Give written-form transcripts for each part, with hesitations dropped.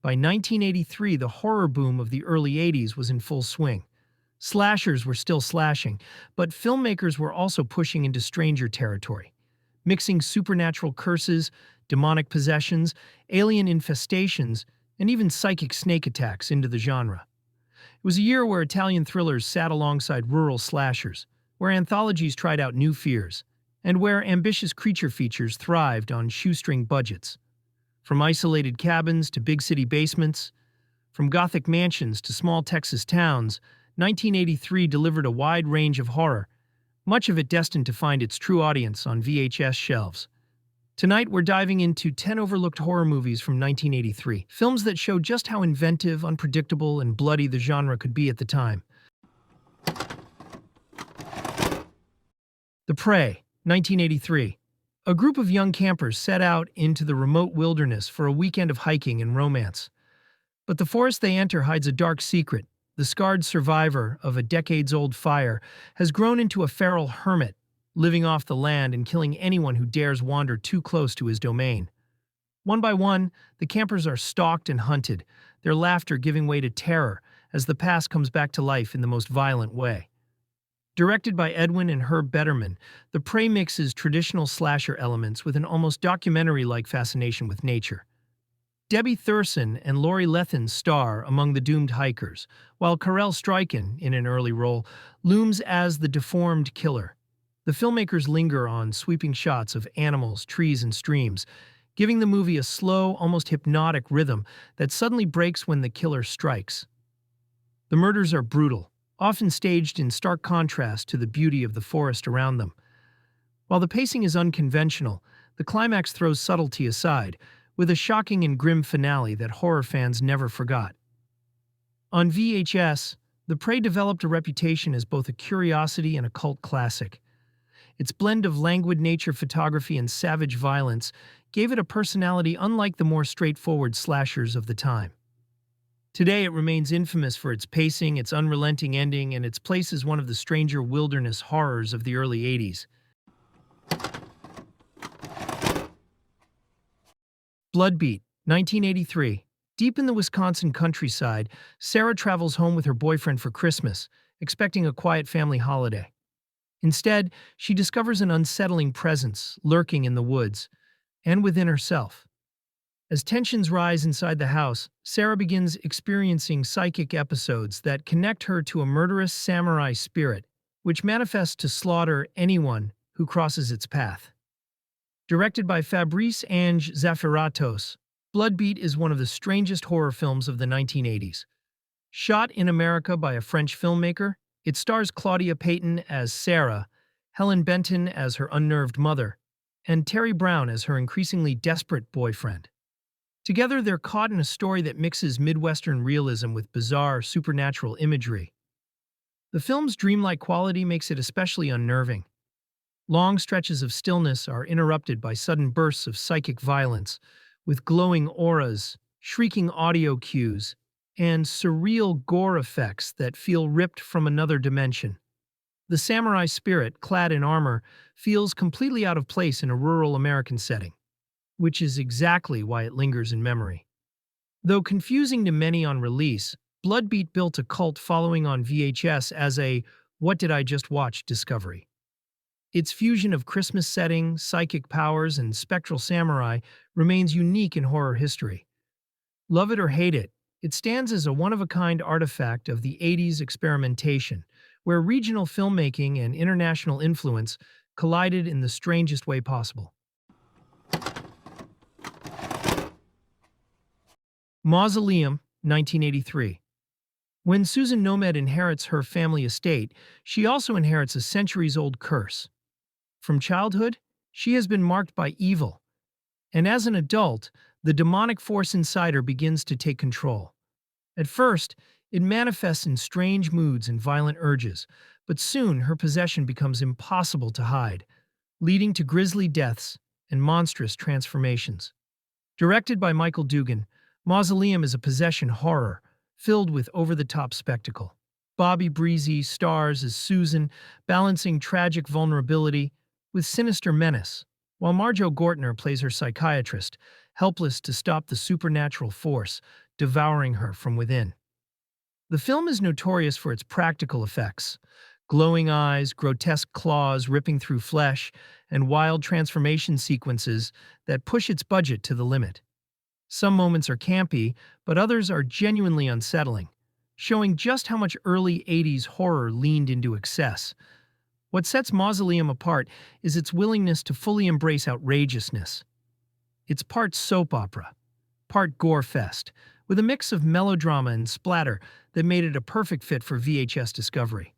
By 1983, the horror boom of the early 80s was in full swing. Slashers were still slashing, but filmmakers were also pushing into stranger territory, mixing supernatural curses, demonic possessions, alien infestations, and even psychic snake attacks into the genre. It was a year where Italian thrillers sat alongside rural slashers, where anthologies tried out new fears, and where ambitious creature features thrived on shoestring budgets. From isolated cabins to big city basements, from Gothic mansions to small Texas towns, 1983 delivered a wide range of horror, much of it destined to find its true audience on VHS shelves. Tonight, we're diving into 10 overlooked horror movies from 1983, films that show just how inventive, unpredictable, and bloody the genre could be at the time. The Prey, 1983. A group of young campers set out into the remote wilderness for a weekend of hiking and romance. But the forest they enter hides a dark secret. The scarred survivor of a decades-old fire has grown into a feral hermit, living off the land and killing anyone who dares wander too close to his domain. One by one, the campers are stalked and hunted, their laughter giving way to terror as the past comes back to life in the most violent way. Directed by Edwin and Herb Betterman, The Prey mixes traditional slasher elements with an almost documentary-like fascination with nature. Debbie Thurston and Lori Lethin star among the doomed hikers, while Karel Stryken, in an early role, looms as the deformed killer. The filmmakers linger on sweeping shots of animals, trees, and streams, giving the movie a slow, almost hypnotic rhythm that suddenly breaks when the killer strikes. The murders are brutal, often staged in stark contrast to the beauty of the forest around them. While the pacing is unconventional, the climax throws subtlety aside, with a shocking and grim finale that horror fans never forgot. On VHS, The Prey developed a reputation as both a curiosity and a cult classic. Its blend of languid nature photography and savage violence gave it a personality unlike the more straightforward slashers of the time. Today, it remains infamous for its pacing, its unrelenting ending, and its place as one of the stranger wilderness horrors of the early 80s. Bloodbeat, 1983. Deep in the Wisconsin countryside, Sarah travels home with her boyfriend for Christmas, expecting a quiet family holiday. Instead, she discovers an unsettling presence lurking in the woods and within herself. As tensions rise inside the house, Sarah begins experiencing psychic episodes that connect her to a murderous samurai spirit, which manifests to slaughter anyone who crosses its path. Directed by Fabrice Ange Zafiratos, Bloodbeat is one of the strangest horror films of the 1980s. Shot in America by a French filmmaker, it stars Claudia Payton as Sarah, Helen Benton as her unnerved mother, and Terry Brown as her increasingly desperate boyfriend. Together, they're caught in a story that mixes Midwestern realism with bizarre, supernatural imagery. The film's dreamlike quality makes it especially unnerving. Long stretches of stillness are interrupted by sudden bursts of psychic violence, with glowing auras, shrieking audio cues, and surreal gore effects that feel ripped from another dimension. The samurai spirit, clad in armor, feels completely out of place in a rural American setting, which is exactly why it lingers in memory. Though confusing to many on release, Bloodbeat built a cult following on VHS as a "what did I just watch" discovery. Its fusion of Christmas setting, psychic powers, and spectral samurai remains unique in horror history. Love it or hate it, it stands as a one-of-a-kind artifact of the 80s experimentation, where regional filmmaking and international influence collided in the strangest way possible. Mausoleum, 1983. When Susan Nomad inherits her family estate, she also inherits a centuries-old curse. From childhood, she has been marked by evil, and as an adult, the demonic force inside her begins to take control. At first, it manifests in strange moods and violent urges, but soon her possession becomes impossible to hide, leading to grisly deaths and monstrous transformations. Directed by Michael Dugan, Mausoleum is a possession horror filled with over-the-top spectacle. Bobby Breezy stars as Susan, balancing tragic vulnerability with sinister menace, while Marjo Gortner plays her psychiatrist, helpless to stop the supernatural force devouring her from within. The film is notorious for its practical effects: glowing eyes, grotesque claws ripping through flesh, and wild transformation sequences that push its budget to the limit. Some moments are campy, but others are genuinely unsettling, showing just how much early 80s horror leaned into excess. What sets Mausoleum apart is its willingness to fully embrace outrageousness. It's part soap opera, part gore fest, with a mix of melodrama and splatter that made it a perfect fit for VHS discovery.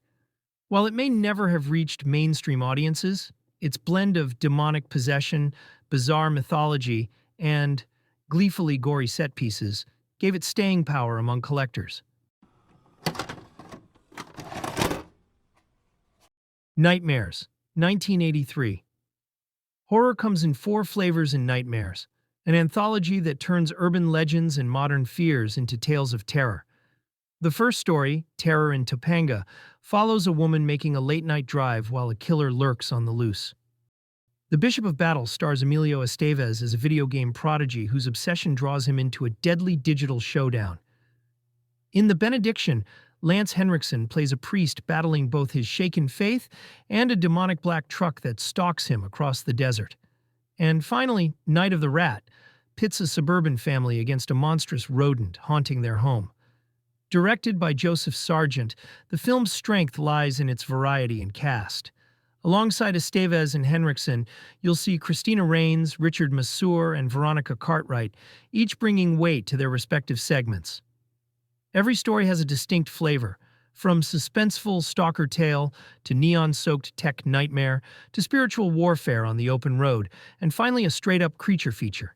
While it may never have reached mainstream audiences, its blend of demonic possession, bizarre mythology, and gleefully gory set pieces gave it staying power among collectors. Nightmares, 1983. Horror comes in four flavors in Nightmares, an anthology that turns urban legends and modern fears into tales of terror. The first story, Terror in Topanga, follows a woman making a late-night drive while a killer lurks on the loose. The Bishop of Battle stars Emilio Estevez as a video game prodigy whose obsession draws him into a deadly digital showdown. In The Benediction, Lance Henriksen plays a priest battling both his shaken faith and a demonic black truck that stalks him across the desert. And finally, Night of the Rat pits a suburban family against a monstrous rodent haunting their home. Directed by Joseph Sargent, the film's strength lies in its variety and cast. Alongside Estevez and Henriksen, you'll see Christina Rains, Richard Masur, and Veronica Cartwright, each bringing weight to their respective segments. Every story has a distinct flavor, from suspenseful stalker tale to neon-soaked tech nightmare to spiritual warfare on the open road, and finally a straight-up creature feature.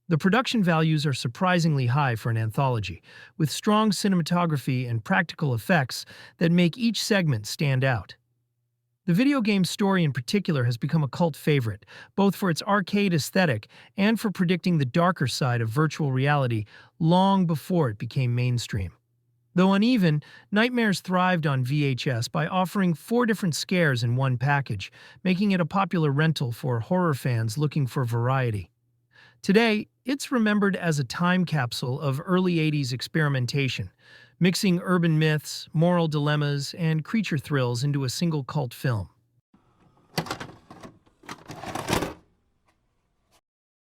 The production values are surprisingly high for an anthology, with strong cinematography and practical effects that make each segment stand out. The video game story in particular has become a cult favorite, both for its arcade aesthetic and for predicting the darker side of virtual reality long before it became mainstream. Though uneven, Nightmares thrived on VHS by offering 4 different scares in one package, making it a popular rental for horror fans looking for variety. Today, it's remembered as a time capsule of early 80s experimentation, mixing urban myths, moral dilemmas, and creature thrills into a single cult film.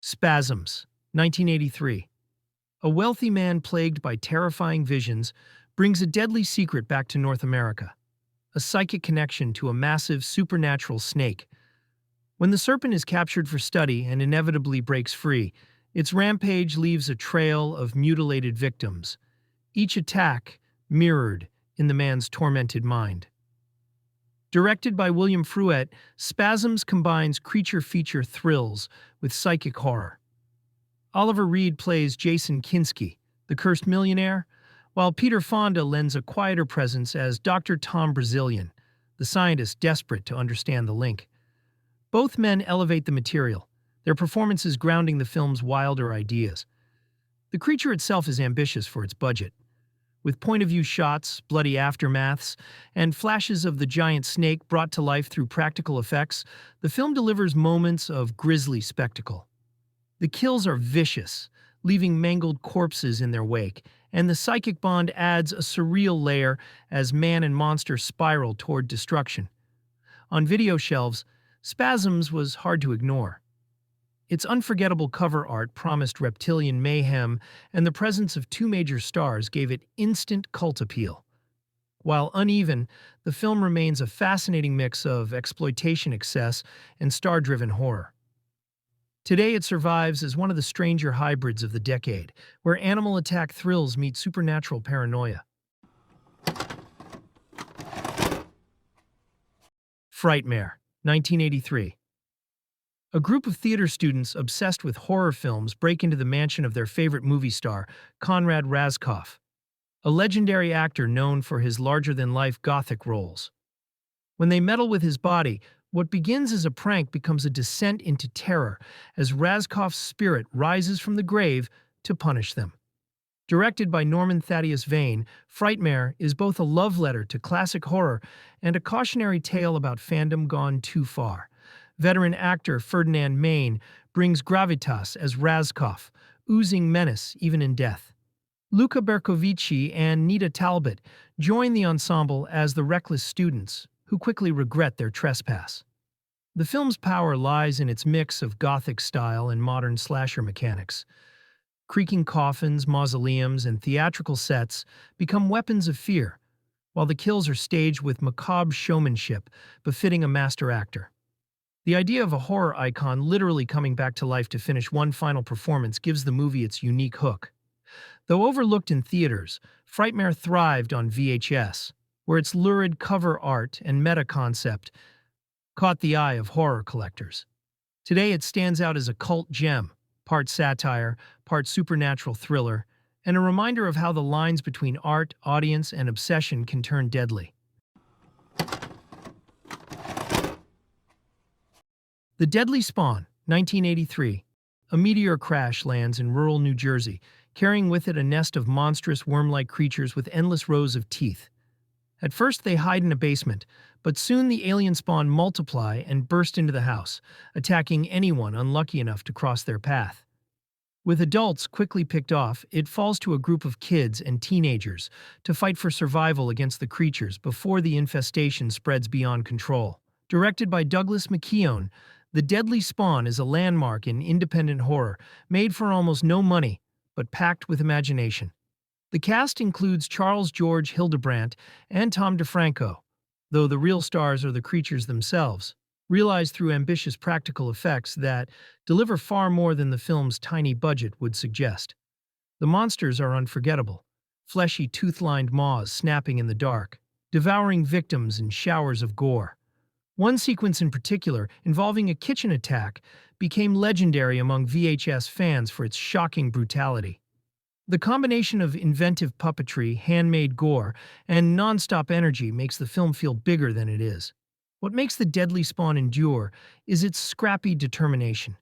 Spasms, 1983. A wealthy man plagued by terrifying visions brings a deadly secret back to North America: a psychic connection to a massive supernatural snake. When the serpent is captured for study and inevitably breaks free, its rampage leaves a trail of mutilated victims, each attack mirrored in the man's tormented mind. Directed by William Fruet, Spasms combines creature feature thrills with psychic horror. Oliver Reed plays Jason Kinski, the cursed millionaire, while Peter Fonda lends a quieter presence as Dr. Tom Brazilian, the scientist desperate to understand the link. Both men elevate the material, their performances grounding the film's wilder ideas. The creature itself is ambitious for its budget. With point-of-view shots, bloody aftermaths, and flashes of the giant snake brought to life through practical effects, the film delivers moments of grisly spectacle. The kills are vicious, leaving mangled corpses in their wake, and the psychic bond adds a surreal layer as man and monster spiral toward destruction. On video shelves, Spasms was hard to ignore. Its unforgettable cover art promised reptilian mayhem, and the presence of 2 major stars gave it instant cult appeal. While uneven, the film remains a fascinating mix of exploitation excess and star-driven horror. Today it survives as one of the stranger hybrids of the decade, where animal attack thrills meet supernatural paranoia. Frightmare, 1983. A group of theater students obsessed with horror films break into the mansion of their favorite movie star, Konrad Razkoff, a legendary actor known for his larger-than-life gothic roles. When they meddle with his body, what begins as a prank becomes a descent into terror as Razkoff's spirit rises from the grave to punish them. Directed by Norman Thaddeus Vane, Frightmare is both a love letter to classic horror and a cautionary tale about fandom gone too far. Veteran actor Ferdinand Maine brings gravitas as Razkov, oozing menace even in death. Luca Bercovici and Nita Talbot join the ensemble as the reckless students, who quickly regret their trespass. The film's power lies in its mix of Gothic style and modern slasher mechanics. Creaking coffins, mausoleums, and theatrical sets become weapons of fear, while the kills are staged with macabre showmanship befitting a master actor. The idea of a horror icon literally coming back to life to finish one final performance gives the movie its unique hook. Though overlooked in theaters, Frightmare thrived on VHS, where its lurid cover art and meta-concept caught the eye of horror collectors. Today it stands out as a cult gem, part satire, part supernatural thriller, and a reminder of how the lines between art, audience, and obsession can turn deadly. The Deadly Spawn, 1983. A meteor crash lands in rural New Jersey, carrying with it a nest of monstrous worm-like creatures with endless rows of teeth. At first they hide in a basement, but soon the alien spawn multiply and burst into the house, attacking anyone unlucky enough to cross their path. With adults quickly picked off, it falls to a group of kids and teenagers to fight for survival against the creatures before the infestation spreads beyond control. Directed by Douglas McKeown, The Deadly Spawn is a landmark in independent horror, made for almost no money, but packed with imagination. The cast includes Charles George Hildebrandt and Tom DeFranco, though the real stars are the creatures themselves, realized through ambitious practical effects that deliver far more than the film's tiny budget would suggest. The monsters are unforgettable, fleshy tooth-lined maws snapping in the dark, devouring victims in showers of gore. One sequence in particular, involving a kitchen attack, became legendary among VHS fans for its shocking brutality. The combination of inventive puppetry, handmade gore, and non-stop energy makes the film feel bigger than it is. What makes The Deadly Spawn endure is its scrappy determination.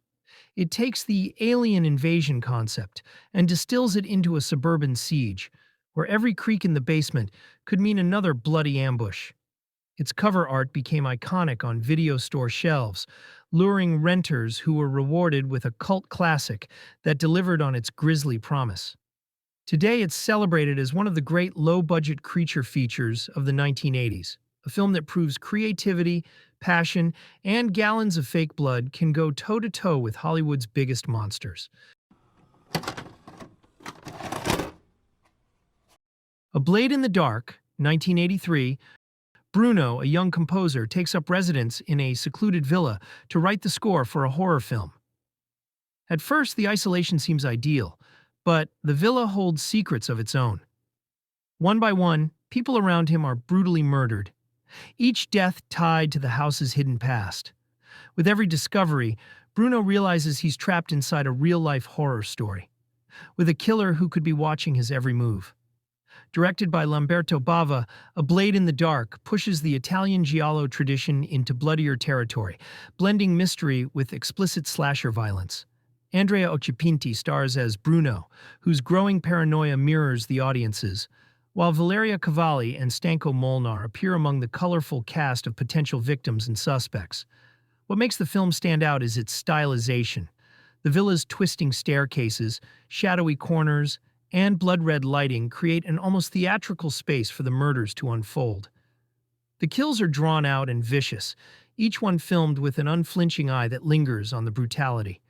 It takes the alien invasion concept and distills it into a suburban siege, where every creak in the basement could mean another bloody ambush. Its cover art became iconic on video store shelves, luring renters who were rewarded with a cult classic that delivered on its grisly promise. Today it's celebrated as one of the great low-budget creature features of the 1980s, a film that proves creativity, passion, and gallons of fake blood can go toe-to-toe with Hollywood's biggest monsters. A Blade in the Dark, 1983, Bruno, a young composer, takes up residence in a secluded villa to write the score for a horror film. At first, the isolation seems ideal, but the villa holds secrets of its own. One by one, people around him are brutally murdered, each death tied to the house's hidden past. With every discovery, Bruno realizes he's trapped inside a real-life horror story, with a killer who could be watching his every move. Directed by Lamberto Bava, A Blade in the Dark pushes the Italian giallo tradition into bloodier territory, blending mystery with explicit slasher violence. Andrea Occhipinti stars as Bruno, whose growing paranoia mirrors the audience's, while Valeria Cavalli and Stanko Molnar appear among the colorful cast of potential victims and suspects. What makes the film stand out is its stylization. The villa's twisting staircases, shadowy corners, and blood-red lighting create an almost theatrical space for the murders to unfold. The kills are drawn out and vicious, each one filmed with an unflinching eye that lingers on the brutality.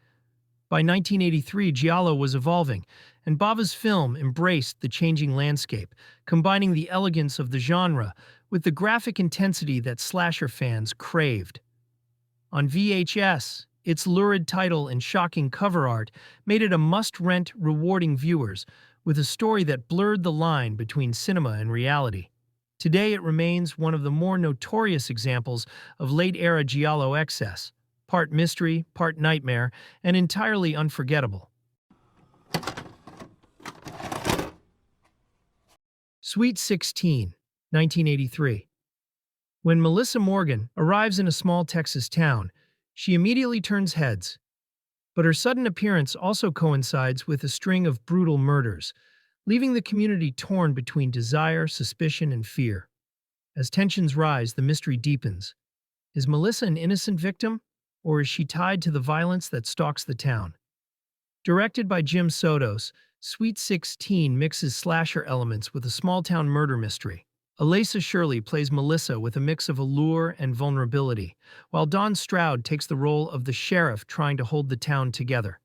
By 1983, Giallo was evolving, and Bava's film embraced the changing landscape, combining the elegance of the genre with the graphic intensity that slasher fans craved. On VHS, its lurid title and shocking cover art made it a must-rent, rewarding viewers, with a story that blurred the line between cinema and reality. Today it remains one of the more notorious examples of late-era giallo excess, part mystery, part nightmare, and entirely unforgettable. Sweet 16, 1983. When Melissa Morgan arrives in a small Texas town, she immediately turns heads. But her sudden appearance also coincides with a string of brutal murders, leaving the community torn between desire, suspicion, and fear. As tensions rise, the mystery deepens. Is Melissa an innocent victim, or is she tied to the violence that stalks the town? Directed by Jim Sotos, Sweet 16 mixes slasher elements with a small-town murder mystery. Alyssa Shirley plays Melissa with a mix of allure and vulnerability, while Dawn Stroud takes the role of the sheriff trying to hold the town together.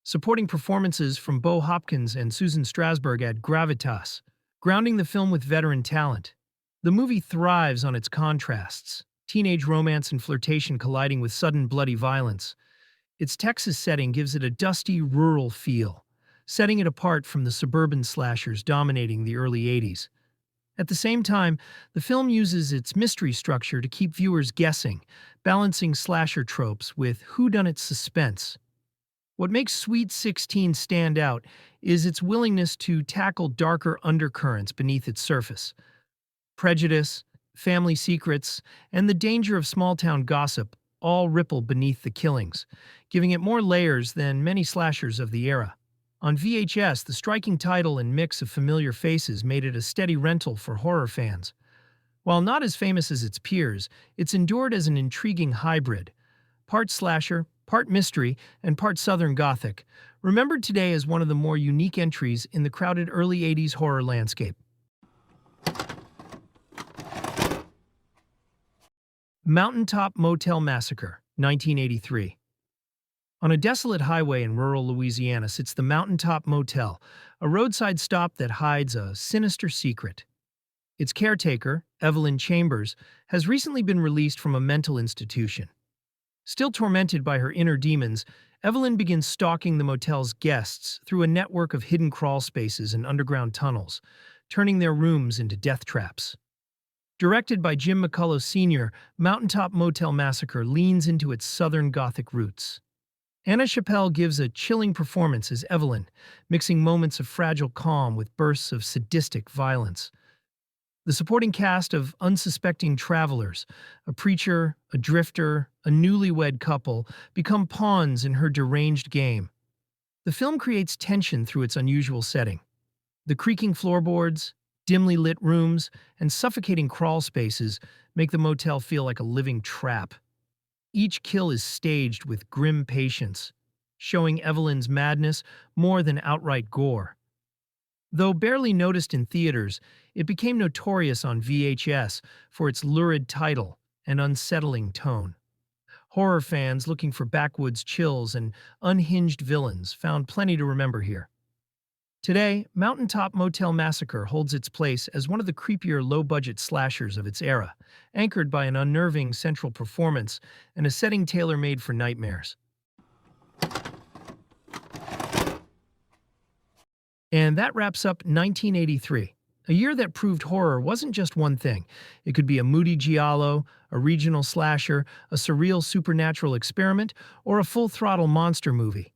Supporting performances from Bo Hopkins and Susan Strasberg add gravitas, grounding the film with veteran talent. The movie thrives on its contrasts, teenage romance and flirtation colliding with sudden bloody violence. Its Texas setting gives it a dusty, rural feel, setting it apart from the suburban slashers dominating the early 80s. At the same time, the film uses its mystery structure to keep viewers guessing, balancing slasher tropes with whodunit suspense. What makes Sweet 16 stand out is its willingness to tackle darker undercurrents beneath its surface. Prejudice, family secrets, and the danger of small-town gossip all ripple beneath the killings, giving it more layers than many slashers of the era. On VHS, the striking title and mix of familiar faces made it a steady rental for horror fans. While not as famous as its peers, it's endured as an intriguing hybrid, part slasher, part mystery, and part Southern Gothic, remembered today as one of the more unique entries in the crowded early 80s horror landscape. Mountaintop Motel Massacre, 1983. On a desolate highway in rural Louisiana sits the Mountaintop Motel, a roadside stop that hides a sinister secret. Its caretaker, Evelyn Chambers, has recently been released from a mental institution. Still tormented by her inner demons, Evelyn begins stalking the motel's guests through a network of hidden crawl spaces and underground tunnels, turning their rooms into death traps. Directed by Jim McCullough Sr., Mountaintop Motel Massacre leans into its Southern Gothic roots. Anna Chappelle gives a chilling performance as Evelyn, mixing moments of fragile calm with bursts of sadistic violence. The supporting cast of unsuspecting travelers, a preacher, a drifter, a newlywed couple, become pawns in her deranged game. The film creates tension through its unusual setting. The creaking floorboards, dimly lit rooms, and suffocating crawl spaces make the motel feel like a living trap. Each kill is staged with grim patience, showing Evelyn's madness more than outright gore. Though barely noticed in theaters, it became notorious on VHS for its lurid title and unsettling tone. Horror fans looking for backwoods chills and unhinged villains found plenty to remember here. Today, Mountaintop Motel Massacre holds its place as one of the creepier low-budget slashers of its era, anchored by an unnerving central performance and a setting tailor-made for nightmares. And that wraps up 1983, a year that proved horror wasn't just one thing. It could be a moody giallo, a regional slasher, a surreal supernatural experiment, or a full-throttle monster movie.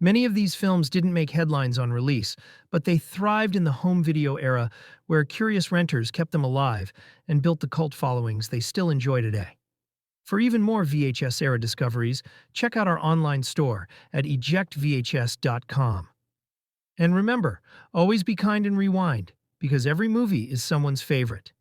Many of these films didn't make headlines on release, but they thrived in the home video era where curious renters kept them alive and built the cult followings they still enjoy today. For even more VHS-era discoveries, check out our online store at ejectvhs.com. And remember, always be kind and rewind, because every movie is someone's favorite.